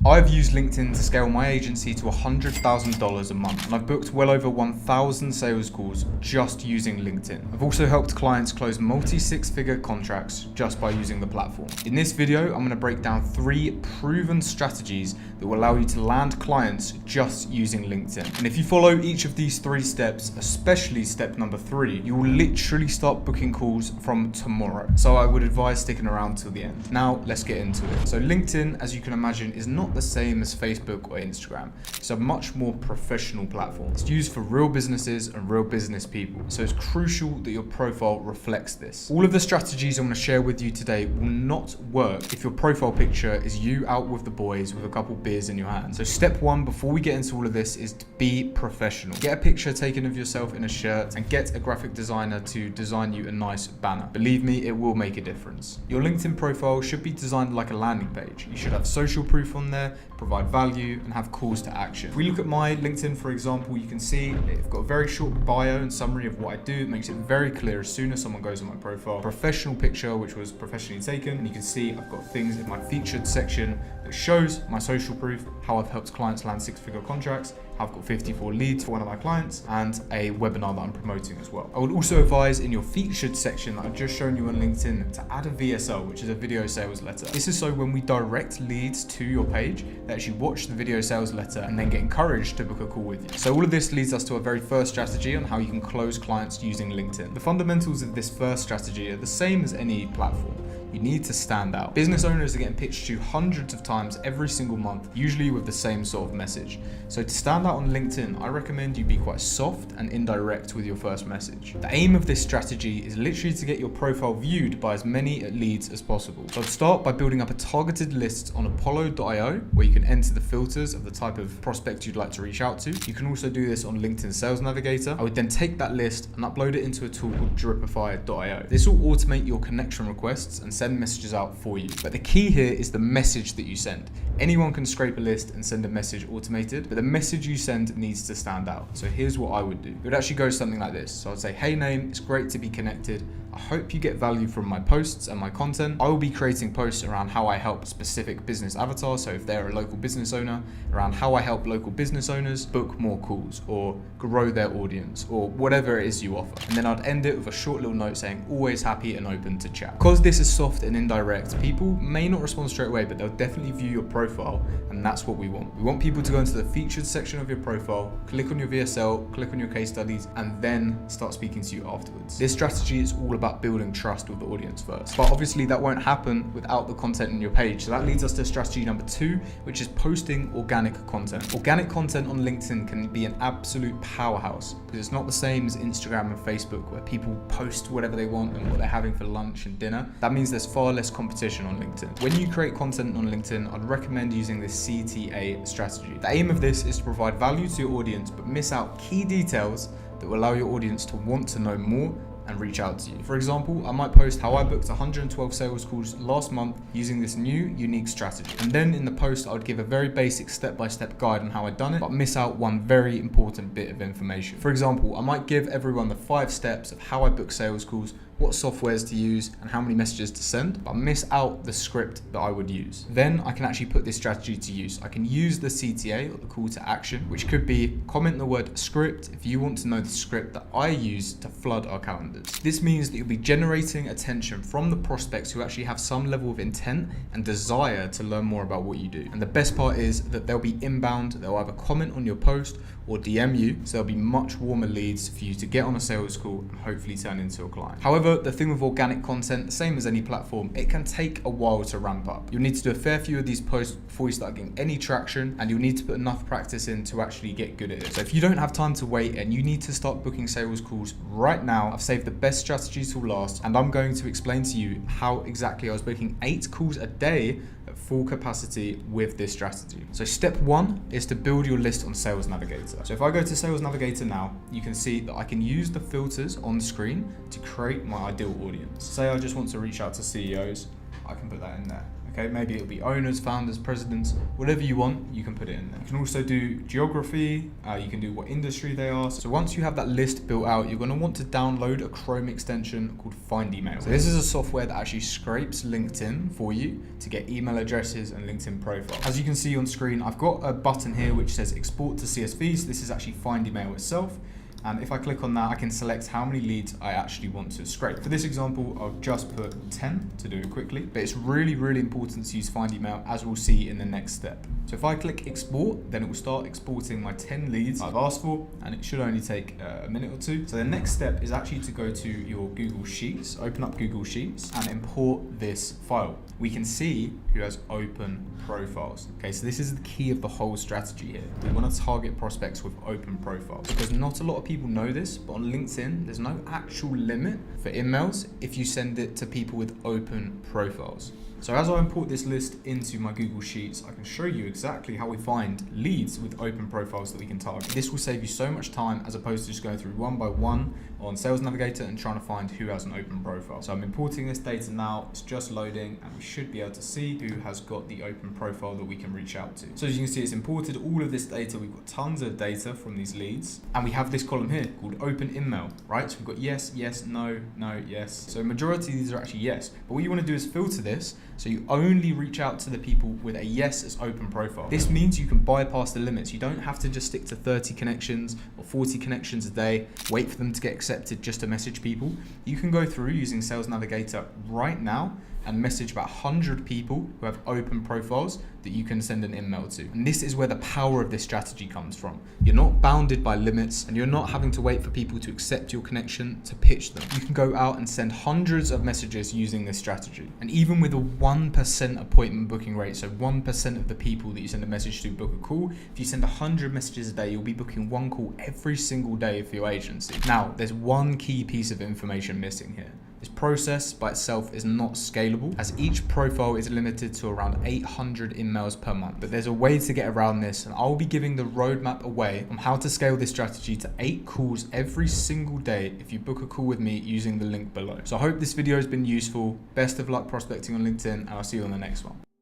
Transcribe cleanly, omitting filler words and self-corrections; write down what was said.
I've used LinkedIn to scale my agency to $100,000 a month, and I've booked well over 1,000 sales calls just using LinkedIn. I've also helped clients close multi-six-figure contracts just by using the platform. In this video, I'm going to break down 3 proven strategies that will allow you to land clients just using LinkedIn. And if you follow each of these 3 steps, especially step number 3, you will literally start booking calls from tomorrow. So I would advise sticking around till the end. Now, let's get into it. So LinkedIn, as you can imagine, is not the same as Facebook or Instagram. It's a much more professional platform. It's used for real businesses and real business people. So it's crucial that your profile reflects this. All of the strategies I'm going to share with you today will not work if your profile picture is you out with the boys with a couple beers in your hand. So step 1 before we get into all of this is to be professional. Get a picture taken of yourself in a shirt and get a graphic designer to design you a nice banner. Believe me, it will make a difference. Your LinkedIn profile should be designed like a landing page. You should have social proof on there, provide value, and have calls to action. If we look at my LinkedIn, for example, you can see I've got a very short bio and summary of what I do. It makes it very clear as soon as someone goes on my profile. Professional picture, which was professionally taken, and you can see I've got things in my featured section that shows my social proof, how I've helped clients land 6-figure contracts, how I've got 54 leads for one of my clients, and a webinar that I'm promoting as well. I would also advise in your featured section that I've just shown you on LinkedIn to add a VSL, which is a video sales letter. This is so when we direct leads to your page, they actually watch the video sales letter and then get encouraged to book a call with you. So all of this leads us to our very first strategy on how you can close clients using LinkedIn. The fundamentals of this first strategy are the same as any platform. You need to stand out. Business owners are getting pitched to hundreds of times every single month, usually with the same sort of message. So to stand out on LinkedIn, I recommend you be quite soft and indirect with your first message. The aim of this strategy is literally to get your profile viewed by as many leads as possible. So I'd start by building up a targeted list on Apollo.io, where you can enter the filters of the type of prospect you'd like to reach out to. You can also do this on LinkedIn Sales Navigator. I would then take that list and upload it into a tool called Dripify.io. This will automate your connection requests and send messages out for you. But the key here is the message that you send. Anyone can scrape a list and send a message automated, but the message you send needs to stand out. So here's what I would do. It would actually go something like this. So I'd say, hey name, it's great to be connected. I hope you get value from my posts and my content. I will be creating posts around how I help specific business avatars. So if they're a local business owner, around how I help local business owners book more calls or grow their audience or whatever it is you offer. And then I'd end it with a short little note saying, always happy and open to chat. Because this is soft and indirect, people may not respond straight away, but they'll definitely view your profile. And that's what we want. We want people to go into the featured section of your profile, click on your VSL, click on your case studies, and then start speaking to you afterwards. This strategy is all about building trust with the audience first. But obviously that won't happen without the content in your page. So that leads us to strategy number 2, which is posting organic content. Organic content on LinkedIn can be an absolute powerhouse because it's not the same as Instagram and Facebook where people post whatever they want and what they're having for lunch and dinner. That means there's far less competition on LinkedIn. When you create content on LinkedIn, I'd recommend using this CTA strategy. The aim of this is to provide value to your audience, but miss out key details that will allow your audience to want to know more and reach out to you. For example, I might post how I booked 112 sales calls last month using this new unique strategy. And then in the post, I would give a very basic step-by-step guide on how I'd done it, but miss out one very important bit of information. For example, I might give everyone the 5 steps of how I book sales calls, what softwares to use, and how many messages to send, but miss out the script that I would use. Then I can actually put this strategy to use. I can use the CTA, or the call to action, which could be comment the word script if you want to know the script that I use to flood our calendars. This means that you'll be generating attention from the prospects who actually have some level of intent and desire to learn more about what you do. And the best part is that they'll be inbound, they'll either comment on your post or DM you, so there'll be much warmer leads for you to get on a sales call and hopefully turn into a client. However, the thing with organic content, the same as any platform, it can take a while to ramp up. You'll need to do a fair few of these posts before you start getting any traction, and you'll need to put enough practice in to actually get good at it. So if you don't have time to wait and you need to start booking sales calls right now, I've saved the best strategies till last, and I'm going to explain to you how exactly I was booking 8 calls a day at full capacity with this strategy. So step 1 is to build your list on Sales Navigator. So if I go to Sales Navigator now, you can see that I can use the filters on screen to create my ideal audience. Say I just want to reach out to CEOs, I can put that in there. Okay, maybe it'll be owners, founders, presidents, whatever you want, you can put it in there. You can also do geography, you can do what industry they are. So once you have that list built out, you're gonna want to download a Chrome extension called Find Email. So this is a software that actually scrapes LinkedIn for you to get email addresses and LinkedIn profiles. As you can see on screen, I've got a button here which says export to CSV. So this is actually Find Email itself. And if I click on that, I can select how many leads I actually want to scrape. For this example, I'll just put 10 to do it quickly, but it's really, really important to use Find Email, as we'll see in the next step. So if I click export, then it will start exporting my 10 leads I've asked for, and it should only take a minute or two. So the next step is actually to go to your Google Sheets, open up Google Sheets and import this file. We can see who has open profiles. Okay, so this is the key of the whole strategy here. We want to target prospects with open profiles because not a lot of people know this, but on LinkedIn, there's no actual limit for emails if you send it to people with open profiles. So as I import this list into my Google Sheets, I can show you exactly how we find leads with open profiles that we can target. This will save you so much time as opposed to just going through one by one on Sales Navigator and trying to find who has an open profile. So I'm importing this data now, it's just loading, and we should be able to see who has got the open profile that we can reach out to. So as you can see, it's imported all of this data. We've got tons of data from these leads, and we have this column here called open email, right? So we've got yes, yes, no, no, yes. So majority of these are actually yes, but what you want to do is filter this so you only reach out to the people with a yes as open profile. This means you can bypass the limits. You don't have to just stick to 30 connections or 40 connections a day, wait for them to get accepted just to message people. You can go through using Sales Navigator right now and message about 100 people who have open profiles that you can send an email to. And this is where the power of this strategy comes from. You're not bounded by limits and you're not having to wait for people to accept your connection to pitch them. You can go out and send hundreds of messages using this strategy. And even with a 1% appointment booking rate, so 1% of the people that you send a message to book a call, if you send 100 messages a day, you'll be booking one call every single day for your agency. Now, there's one key piece of information missing here. This process by itself is not scalable, as each profile is limited to around 800 emails per month. But there's a way to get around this, and I'll be giving the roadmap away on how to scale this strategy to 8 calls every single day if you book a call with me using the link below. So I hope this video has been useful. Best of luck prospecting on LinkedIn, and I'll see you on the next one.